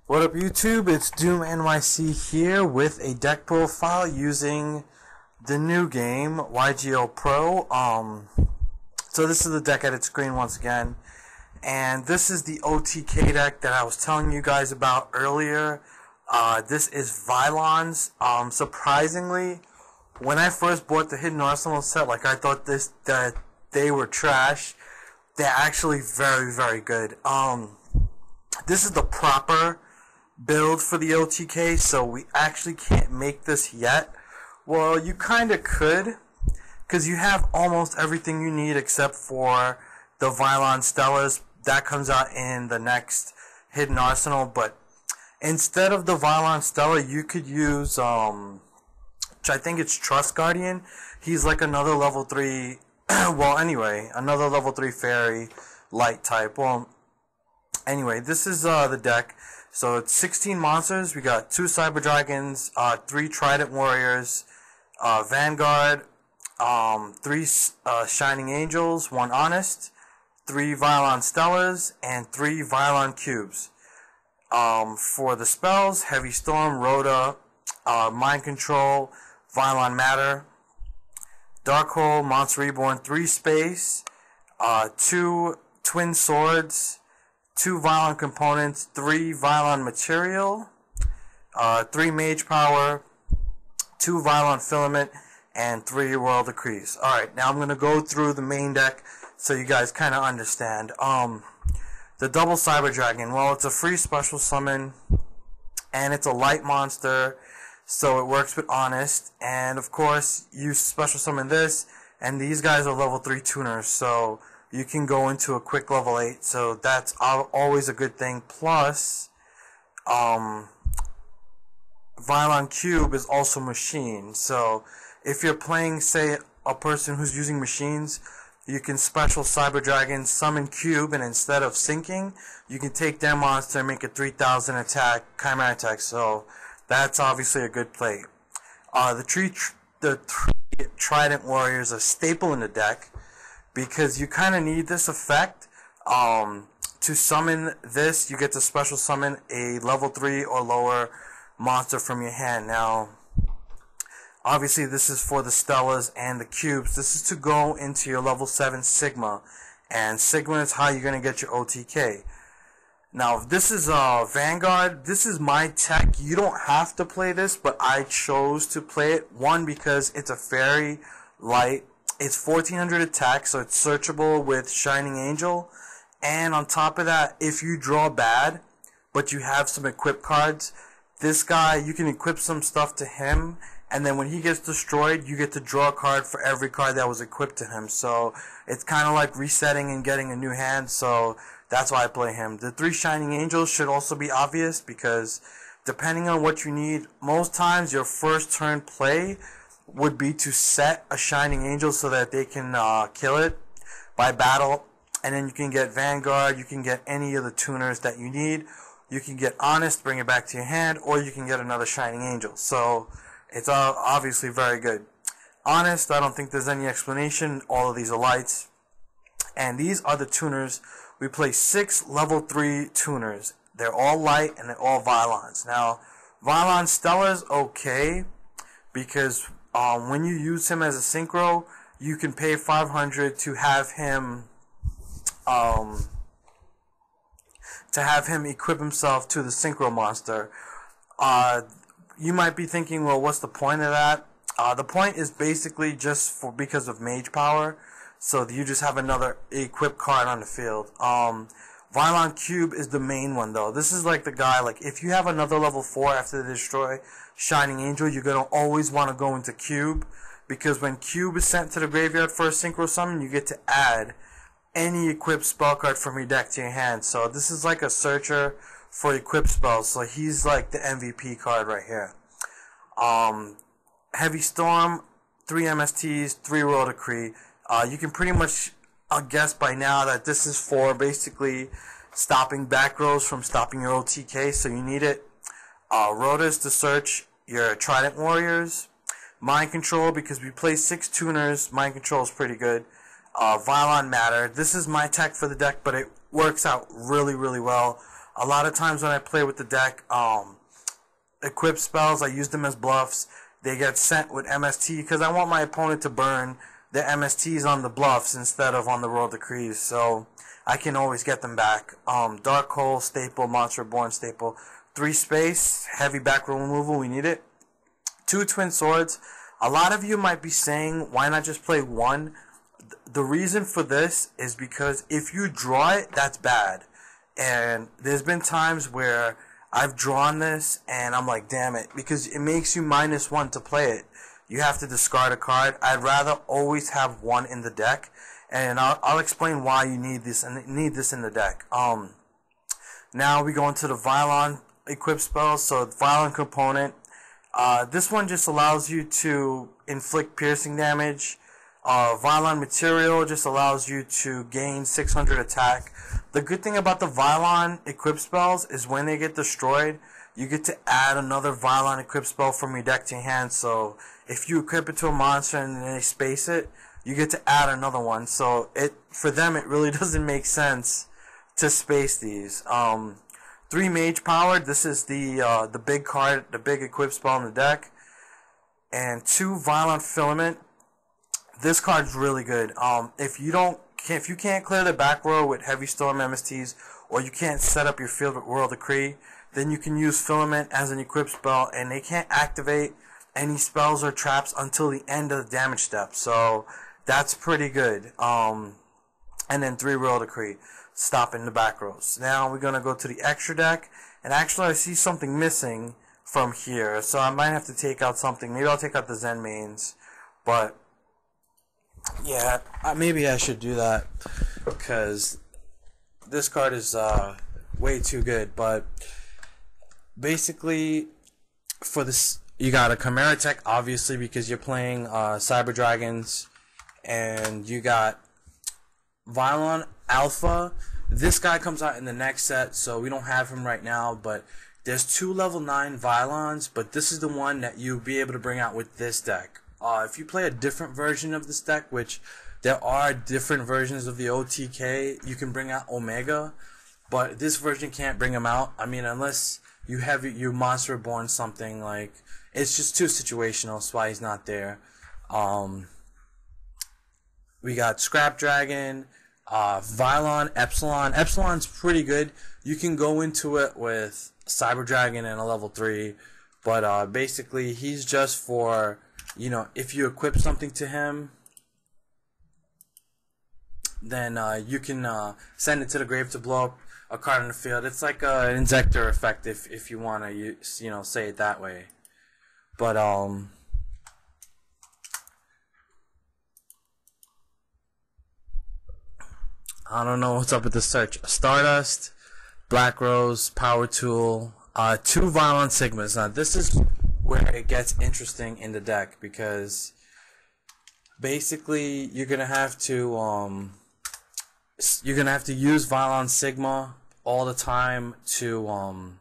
What up YouTube, it's Doomnyc here with a deck profile using the new game, YGOPRO. So this is the deck edit screen once again, and this is the OTK deck that I was telling you guys about earlier. This is Vylon's. Surprisingly, when I first bought the Hidden Arsenal set, I thought that they were trash. They're actually very, very good. This is the proper build for the OTK, so we actually can't make this yet. Well, you kinda could, because you have almost everything you need except for the Vylon Stellars. That comes out in the next Hidden Arsenal, but instead of the Vylon Stellar, you could use, I think it's Trust Guardian. He's like another level 3, well, anyway, another level 3 fairy, light type. Well, anyway, this is the deck. So it's 16 monsters. We got 2 Cyber Dragons, 3 Trident Warriors, Vanguard, 3 Shining Angels, 1 Honest, 3 Vylon Stellars, and 3 Vylon Cubes. For the spells, Heavy Storm, Rhoda, Mind Control, Vylon Matter, Dark Hole, Monster Reborn, 3 Space, 2 Twin Swords, 2 Vylon Components, 3 Vylon Material, 3 Mage Power, 2 Vylon Filament, and 3 Royal Decrees. Alright, now I'm going to go through the main deck so you guys kind of understand. The Double Cyber Dragon, well, it's a free special summon, and it's a light monster, so it works with Honest, and of course, you special summon this, and these guys are level 3 tuners, so you can go into a quick level 8, so that's always a good thing. Plus, Vylon Cube is also machine, so if you're playing, say, a person who's using machines, you can special Cyber Dragon, summon Cube, and instead of sinking, you can take their monster and make a 3000 attack, Chimera attack, so that's obviously a good play. The 3 Trident Warriors are a staple in the deck, because you kind of need this effect. To summon this, you get to special summon a level 3 or lower monster from your hand. Now, obviously this is for the Stellas and the Cubes. This is to go into your level 7 Sigma, and Sigma is how you're going to get your OTK. Now, this is Vanguard. This is my tech. You don't have to play this, but I chose to play it. One, because it's a fairy light. It's 1400 attack, so it's searchable with Shining Angel. And on top of that, if you draw bad, but you have some equip cards, this guy, you can equip some stuff to him, and then when he gets destroyed, you get to draw a card for every card that was equipped to him. So it's kind of like resetting and getting a new hand, so that's why I play him. The 3 Shining Angels should also be obvious, because depending on what you need, most times your first turn play would be to set a Shining Angel so that they can kill it by battle, and then you can get Vanguard, you can get any of the tuners that you need, you can get Honest, bring it back to your hand, or you can get another Shining Angel. So it's obviously very good. Honest, I don't think there's any explanation. All of these are lights, and these are the tuners. We play 6 level 3 tuners. They're all light and they're all Vylons. Now, Vylon Stellar's okay, because when you use him as a synchro, you can pay 500 to have him equip himself to the synchro monster. You might be thinking, well, what's the point of that? The point is basically just because of mage power, so you just have another equip card on the field. Vylon Cube is the main one, though. This is like the guy, if you have another level 4 after they destroy Shining Angel, you're going to always want to go into Cube, because when Cube is sent to the graveyard for a synchro summon, you get to add any equipped spell card from your deck to your hand. So this is like a searcher for equipped spells, so he's like the MVP card right here. Heavy Storm, 3 MSTs, 3 Royal Decree. You can pretty much guess by now that this is for basically stopping back rows from stopping your OTK, so you need it. Rhoda's to search your Trident Warriors. Mind Control, because we play 6 tuners, Mind Control is pretty good. Vylon Matter. This is my tech for the deck, but it works out really, really well. A lot of times when I play with the deck, equip spells, I use them as bluffs. They get sent with MST because I want my opponent to burn the MSTs on the bluffs instead of on the Royal Decrees, so I can always get them back. Dark Hole, staple, Monster Reborn, staple. 3 space, heavy back row removal, we need it. 2 Twin Swords. A lot of you might be saying, why not just play 1? The reason for this is because if you draw it, that's bad. And there's been times where I've drawn this and I'm like, damn it, because it makes you -1 to play it. You have to discard a card. I'd rather always have 1 in the deck, and I'll explain why you need this in the deck. Now we go into the Vylon equip spells. So the Vylon component. This one just allows you to inflict piercing damage. Vylon material just allows you to gain 600 attack. The good thing about the Vylon equip spells is when they get destroyed, you get to add another Vylon equip spell from your deck to your hand. So if you equip it to a monster and they space it, you get to add another one. So for them it really doesn't make sense to space these. 3 Mage Power. This is the big card, the big equip spell in the deck, and 2 Vylon Filament. This card's really good. If you can't clear the back row with Heavy Storm MSTs, or you can't set up your field with Royal Decree, then you can use Filament as an equip spell, and they can't activate any spells or traps until the end of the damage step. So that's pretty good. And then 3 Royal Decree, stopping the back rows. Now we're gonna go to the extra deck, and actually I see something missing from here, so I might have to take out something. Maybe I'll take out the Zen mains, but yeah, maybe I should do that because this card is way too good. But basically, for this, you got a Chimera Tech, obviously, because you're playing Cyber Dragons, and you got Vylon Alpha. This guy comes out in the next set, so we don't have him right now, but there's 2 level 9 Vylons, but this is the one that you'll be able to bring out with this deck. If you play a different version of this deck, which there are different versions of the OTK, you can bring out Omega, but this version can't bring him out. I mean, unless you have your Monster Reborn something, like, it's just too situational, that's why he's not there. We got Scrap Dragon, Vylon, Epsilon. Epsilon's pretty good. You can go into it with Cyber Dragon and a level 3, but basically he's just for, you know, if you equip something to him, then you can send it to the grave to blow up a card on the field. It's like an Injector effect if you want to, you know, say it that way. But I don't know what's up with the search. Stardust, Black Rose, Power Tool, 2 Vylon Sigmas. Now this is where it gets interesting in the deck, because basically you're gonna have to use Vylon Sigma all the time to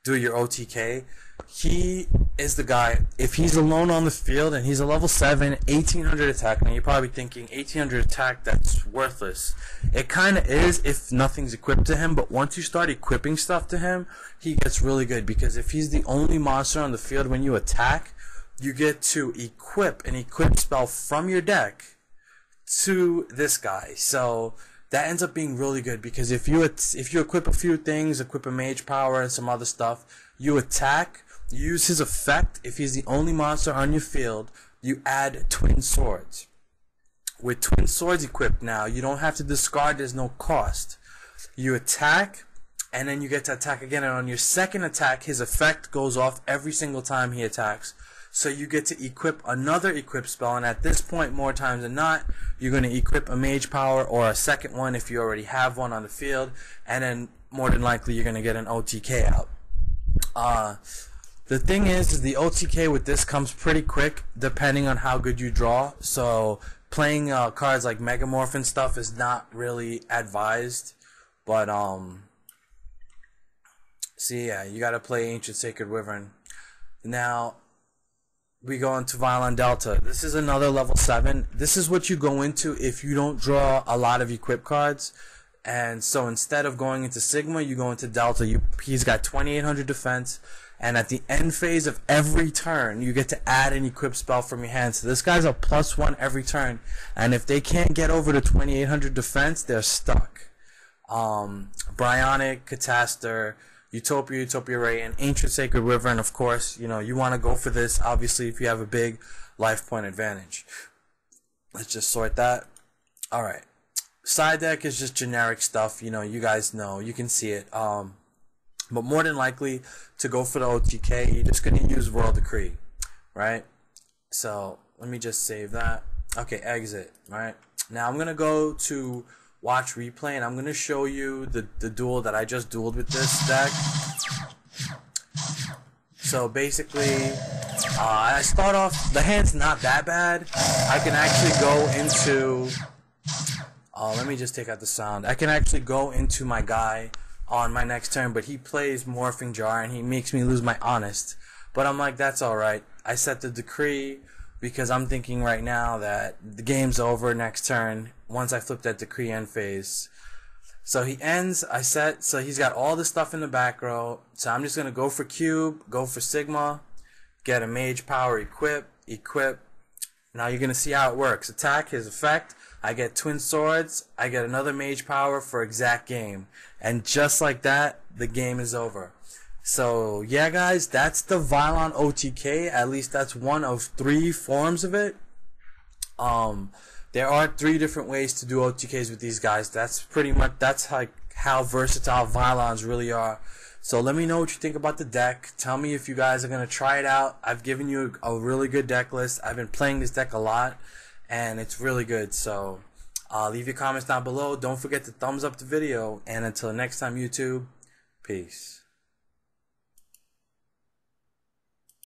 do your OTK. He is the guy, if he's alone on the field and he's a level 7, 1800 attack. Now you're probably thinking 1800 attack, that's worthless. It kind of is if nothing's equipped to him, but once you start equipping stuff to him, he gets really good, because if he's the only monster on the field when you attack, you get to equip an equip spell from your deck to this guy. So that ends up being really good, because if you equip a few things, equip a Mage Power and some other stuff, you attack, you use his effect. If he's the only monster on your field, you add Twin Swords. With Twin Swords equipped now, you don't have to discard, there's no cost. You attack, and then you get to attack again, and on your second attack, his effect goes off every single time he attacks. So you get to equip another equip spell, and at this point, more times than not, you're going to equip a Mage Power or a second one if you already have one on the field, and then more than likely you're going to get an OTK out. The thing is the OTK with this comes pretty quick depending on how good you draw, so playing cards like Megamorph and stuff is not really advised, but so yeah, you gotta play Ancient Sacred Wyvern. Now we go into Vylon Delta. This is another level 7. This is what you go into if you don't draw a lot of equip cards, And so instead of going into Sigma, you go into Delta. He's got 2800 defense, and at the end phase of every turn, you get to add an equip spell from your hand. So this guy's a +1 every turn, and if they can't get over to 2800 defense, they're stuck. Bryonic, Catastor, Utopia Ray, and Ancient Sacred River, and of course, you know, you want to go for this, obviously, if you have a big life point advantage. Let's just sort that. Alright. Side deck is just generic stuff, you know, you guys know, you can see it. But more than likely, to go for the OTK, you're just going to use World Decree, right? So, let me just save that. Okay, exit, right? Now, I'm going to go to watch replay, and I'm going to show you the duel that I just dueled with this deck. So, basically, I start off, the hand's not that bad. I can actually go into, let me just take out the sound. I can actually go into my guy on my next turn, but he plays Morphing Jar, and he makes me lose my Honest. But I'm like, that's alright. I set the Decree, because I'm thinking right now that the game's over next turn, once I flip that Decree end phase. So he ends, I set, so he's got all this stuff in the back row, so I'm just going to go for Cube, go for Sigma, get a Mage Power, equip. Now you're going to see how it works. Attack, his effect, I get Twin Swords, I get another Mage Power for exact game. And just like that, the game is over. So, yeah guys, that's the Vylon OTK, at least that's one of 3 forms of it. There are 3 different ways to do OTKs with these guys. That's pretty much, that's like how versatile Vylons really are. So let me know what you think about the deck. Tell me if you guys are going to try it out. I've given you a really good deck list. I've been playing this deck a lot, and it's really good. So leave your comments down below. Don't forget to thumbs up the video. And until next time, YouTube, peace.